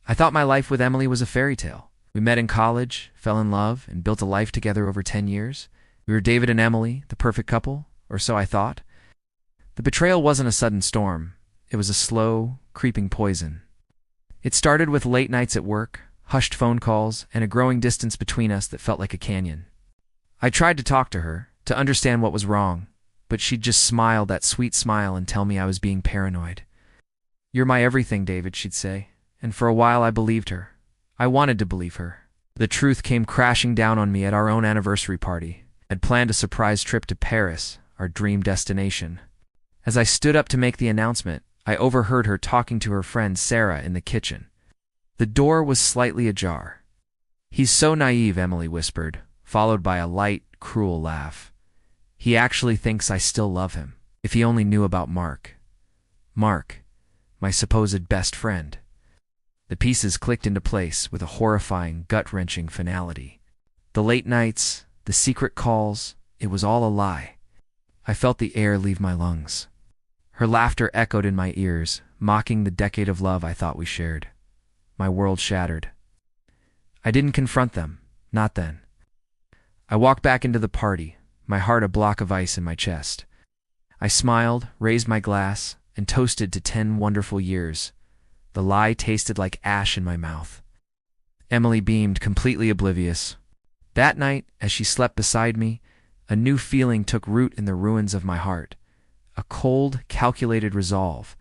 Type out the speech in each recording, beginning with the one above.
I thought my life with Emily was a fairy tale. We met in college, fell in love, and built a life together over 10 years. We were David and Emily, the perfect couple, or so I thought. The betrayal wasn't a sudden storm. It was a slow, creeping poison. It started with late nights at work, hushed phone calls, and a growing distance between us that felt like a canyon. I tried to talk to her, to understand what was wrong, but she'd just smile that sweet smile and tell me I was being paranoid. "You're my everything, David," she'd say, and for a while I believed her. I wanted to believe her. The truth came crashing down on me at our own anniversary party. I'd planned a surprise trip to Paris, our dream destination. As I stood up to make the announcement, I overheard her talking to her friend Sarah in the kitchen. The door was slightly ajar. "He's so naive," Emily whispered, followed by a light, cruel laugh. "He actually thinks I still love him. If he only knew about Mark." Mark, my supposed best friend. The pieces clicked into place with a horrifying, gut-wrenching finality. The late nights, the secret calls, it was all a lie. I felt the air leave my lungs. Her laughter echoed in my ears, mocking the decade of love I thought we shared. My world shattered. I didn't confront them, not then. I walked back into the party, my heart a block of ice in my chest. I smiled, raised my glass, and toasted to 10 wonderful years. The lie tasted like ash in my mouth. Emily beamed, completely oblivious. That night, as she slept beside me, a new feeling took root in the ruins of my heart. A cold, calculated resolve.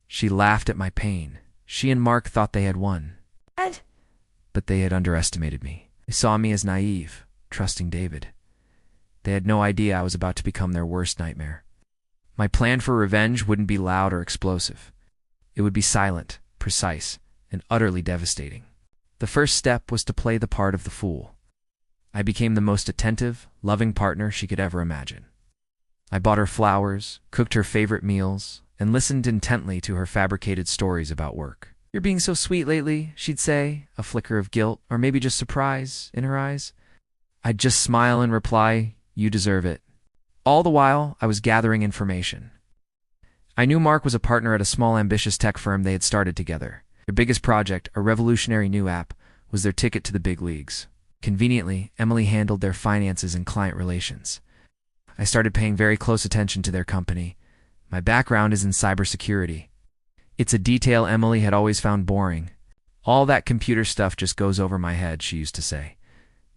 She laughed at my pain. She and Mark thought they had won. But they had underestimated me. They saw me as naive, trusting David. They had no idea I was about to become their worst nightmare. My plan for revenge wouldn't be loud or explosive. It would be silent, precise, and utterly devastating. The first step was to play the part of the fool. I became the most attentive, loving partner she could ever imagine. I bought her flowers, cooked her favorite meals, and listened intently to her fabricated stories about work. "You're being so sweet lately," she'd say, a flicker of guilt, or maybe just surprise, in her eyes. I'd just smile and reply, "You deserve it." All the while, I was gathering information. I knew Mark was a partner at a small, ambitious tech firm they had started together. Their biggest project, a revolutionary new app, was their ticket to the big leagues. Conveniently, Emily handled their finances and client relations. I started paying very close attention to their company. My background is in cybersecurity. It's a detail Emily had always found boring. "All that computer stuff just goes over my head," she used to say.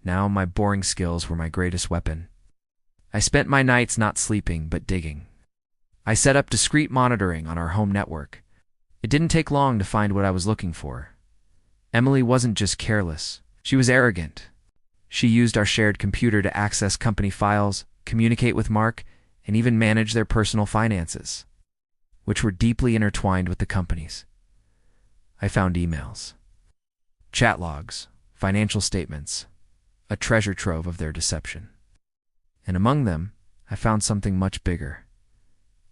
Now my boring skills were my greatest weapon. I spent my nights not sleeping, but digging. I set up discrete monitoring on our home network. It didn't take long to find what I was looking for. Emily wasn't just careless. She was arrogant. She used our shared computer to access company files, communicate with Mark, and even manage their personal finances, which were deeply intertwined with the company's. I found emails, chat logs, financial statements, a treasure trove of their deception. And among them, I found something much bigger: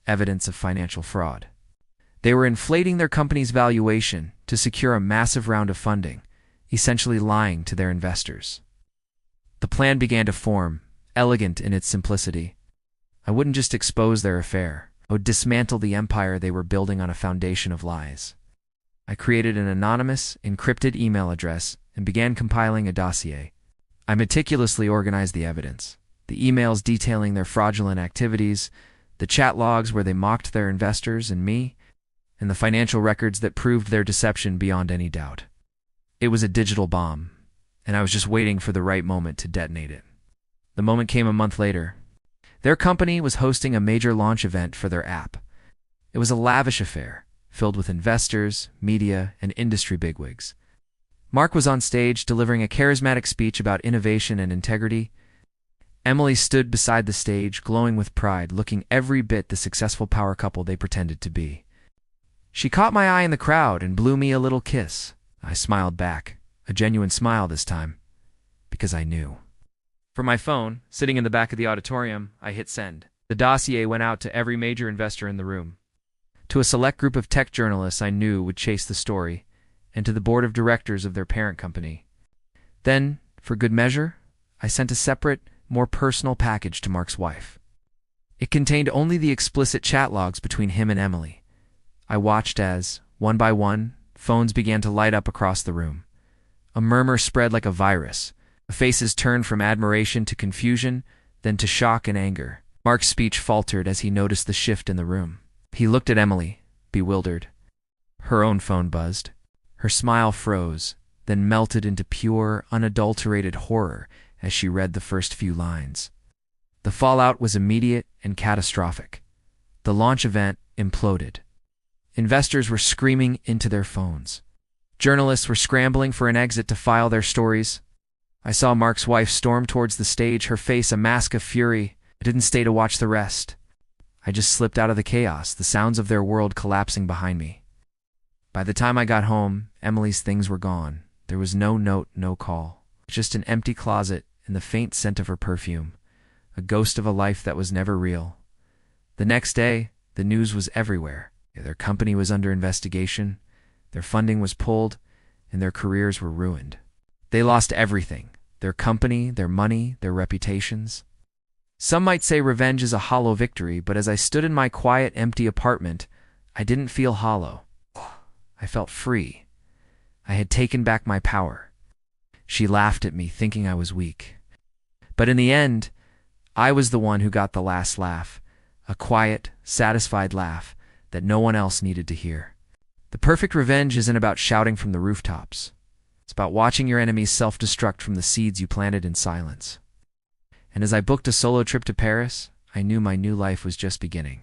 evidence of financial fraud. They were inflating their company's valuation to secure a massive round of funding, essentially lying to their investors. The plan began to form, elegant in its simplicity. I wouldn't just expose their affair. I would dismantle the empire they were building on a foundation of lies. I created an anonymous, encrypted email address and began compiling a dossier. I meticulously organized the evidence: the emails detailing their fraudulent activities, the chat logs where they mocked their investors and me, and the financial records that proved their deception beyond any doubt. It was a digital bomb, and I was just waiting for the right moment to detonate it. The moment came a month later. Their company was hosting a major launch event for their app. It was a lavish affair, filled with investors, media, and industry bigwigs. Mark was on stage delivering a charismatic speech about innovation and integrity. Emily stood beside the stage, glowing with pride, looking every bit the successful power couple they pretended to be. She caught my eye in the crowd and blew me a little kiss. I smiled back, a genuine smile this time, because I knew. From my phone, sitting in the back of the auditorium, I hit send. The dossier went out to every major investor in the room, to a select group of tech journalists I knew would chase the story, and to the board of directors of their parent company. Then, for good measure, I sent a separate, more personal package to Mark's wife. It contained only the explicit chat logs between him and Emily. I watched as, one by one, Phones began to light up across the room. A murmur spread like a virus. Faces turned from admiration to confusion, then to shock and anger. Mark's speech faltered as he noticed the shift in the room. He looked at Emily, bewildered. Her own phone buzzed. Her smile froze, then melted into pure, unadulterated horror as she read the first few lines. The fallout was immediate and catastrophic. The launch event imploded. Investors were screaming into their phones. Journalists were scrambling for an exit to file their stories. I saw Mark's wife storm towards the stage, her face a mask of fury. I didn't stay to watch the rest. I just slipped out of the chaos, the sounds of their world collapsing behind me. By the time I got home, Emily's things were gone. There was no note, no call. Just an empty closet and the faint scent of her perfume. A ghost of a life that was never real. The next day, the news was everywhere. Their company was under investigation, their funding was pulled, and their careers were ruined. They lost everything. Their company, their money, their reputations. Some might say revenge is a hollow victory, but as I stood in my quiet, empty apartment, I didn't feel hollow. I felt free. I had taken back my power. She laughed at me, thinking I was weak. But in the end, I was the one who got the last laugh, a quiet, satisfied laugh that no one else needed to hear. The perfect revenge isn't about shouting from the rooftops. It's about watching your enemies self-destruct from the seeds you planted in silence. And as I booked a solo trip to Paris, I knew my new life was just beginning.